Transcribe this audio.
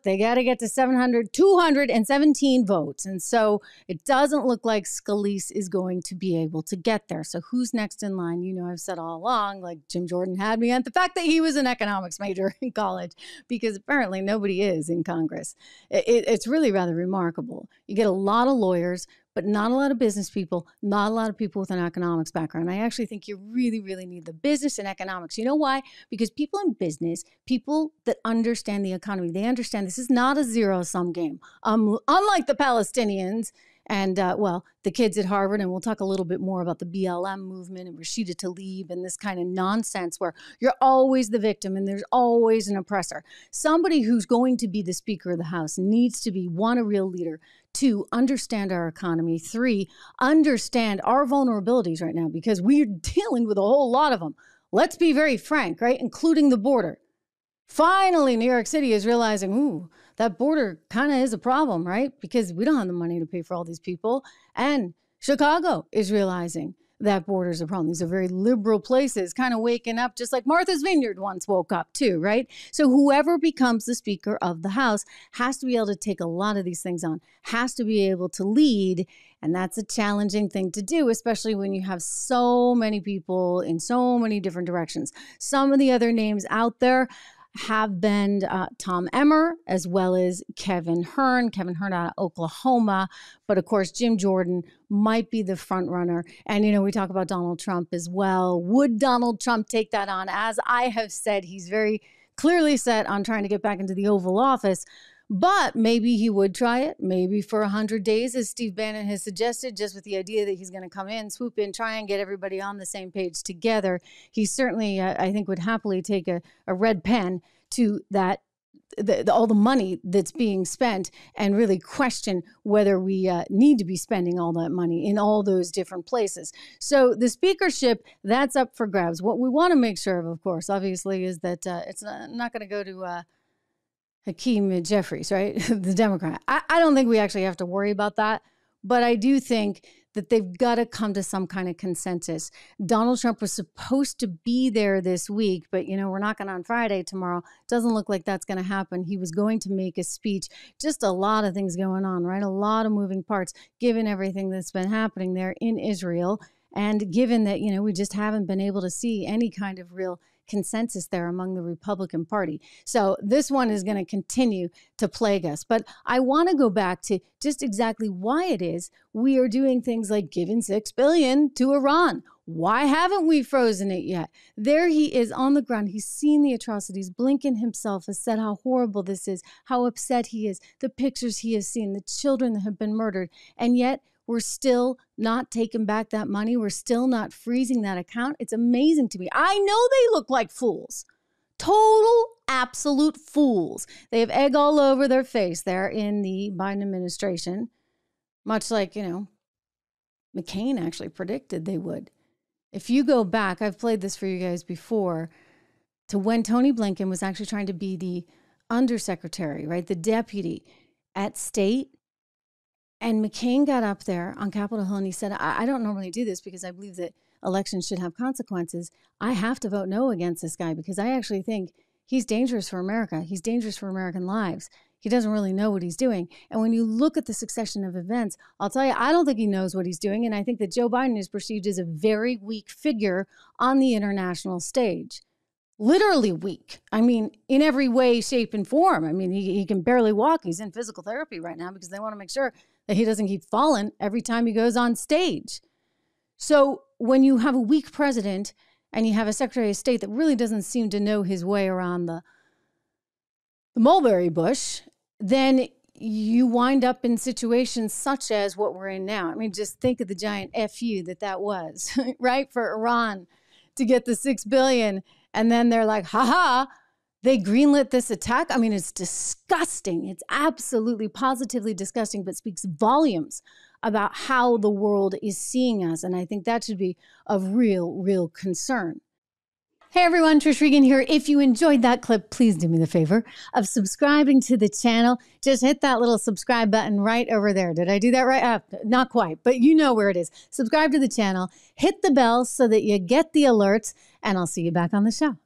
they got to get to 217 votes. And so it doesn't look like Scalise is going to be able to get there. So who's next in line? You know, I've said all along, like Jim Jordan had me at the fact that he was an economics major in college, because apparently nobody is in Congress. It's really rather remarkable. You get a lot of lawyers, but not a lot of business people, not a lot of people with an economics background. I actually think you really, really need the business and economics. You know why? Because people in business, people that understand the economy, they understand this is not a zero-sum game. Unlike the Palestinians and, the kids at Harvard, and we'll talk a little bit more about the BLM movement and Rashida Tlaib and this kind of nonsense where you're always the victim and there's always an oppressor. Somebody who's going to be the Speaker of the House needs to be, one, a real leader, two, understand our economy, three, understand our vulnerabilities right now, because we're dealing with a whole lot of them. Let's be very frank, right? Including the border. Finally, New York City is realizing, ooh, that border kind of is a problem, right? Because we don't have the money to pay for all these people. And Chicago is realizing that border is a problem. These are very liberal places, kind of waking up, just like Martha's Vineyard once woke up too, right? So whoever becomes the Speaker of the House has to be able to take a lot of these things on, has to be able to lead. And that's a challenging thing to do, especially when you have so many people in so many different directions. Some of the other names out there have been Tom Emmer, as well as Kevin Hern out of Oklahoma. But of course, Jim Jordan might be the front runner. And, you know, we talk about Donald Trump as well. Would Donald Trump take that on? As I have said, he's very clearly set on trying to get back into the Oval Office. But maybe he would try it, maybe for 100 days, as Steve Bannon has suggested, just with the idea that he's going to come in, swoop in, try and get everybody on the same page together. He certainly, I think, would happily take a red pen to that, all the money that's being spent, and really question whether we need to be spending all that money in all those different places. So the speakership, that's up for grabs. What we want to make sure of course, obviously, is that it's not going to go to Hakeem Jeffries, right? The Democrat. I don't think we actually have to worry about that, but I do think that they've got to come to some kind of consensus. Donald Trump was supposed to be there this week, but, you know, we're knocking on Friday tomorrow. Doesn't look like that's going to happen. He was going to make a speech. Just a lot of things going on, right? A lot of moving parts, given everything that's been happening there in Israel. And given that, you know, we just haven't been able to see any kind of real consensus there among the Republican Party. So this one is going to continue to plague us. But I want to go back to just exactly why it is we are doing things like giving $6 billion to Iran. Why haven't we frozen it yet? There he is on the ground. He's seen the atrocities. Blinken himself has said how horrible this is, how upset he is, the pictures he has seen, the children that have been murdered. And yet we're still not taking back that money. We're still not freezing that account. It's amazing to me. I know they look like fools. Total, absolute fools. They have egg all over their face there in the Biden administration, much like, you know, McCain actually predicted they would. If you go back, I've played this for you guys before, to when Tony Blinken was actually trying to be the undersecretary, right, the deputy at state. And McCain got up there on Capitol Hill and he said, I don't normally do this because I believe that elections should have consequences. I have to vote no against this guy because I actually think he's dangerous for America. He's dangerous for American lives. He doesn't really know what he's doing. And when you look at the succession of events, I'll tell you, I don't think he knows what he's doing. And I think that Joe Biden is perceived as a very weak figure on the international stage. Literally weak. I mean, in every way, shape, and form. I mean, he can barely walk. He's in physical therapy right now because they want to make sure that he doesn't keep falling every time he goes on stage. So when you have a weak president and you have a Secretary of State that really doesn't seem to know his way around the mulberry bush, then you wind up in situations such as what we're in now. I mean, just think of the giant FU that was, right? For Iran to get the $6 billion. And then they're like, haha, they greenlit this attack. I mean, it's disgusting. It's absolutely, positively disgusting, but speaks volumes about how the world is seeing us. And I think that should be of real concern. Hey everyone, Trish Regan here. If you enjoyed that clip, please do me the favor of subscribing to the channel. Just hit that little subscribe button right over there. Did I do that right? Not quite, but you know where it is. Subscribe to the channel, hit the bell so that you get the alerts, and I'll see you back on the show.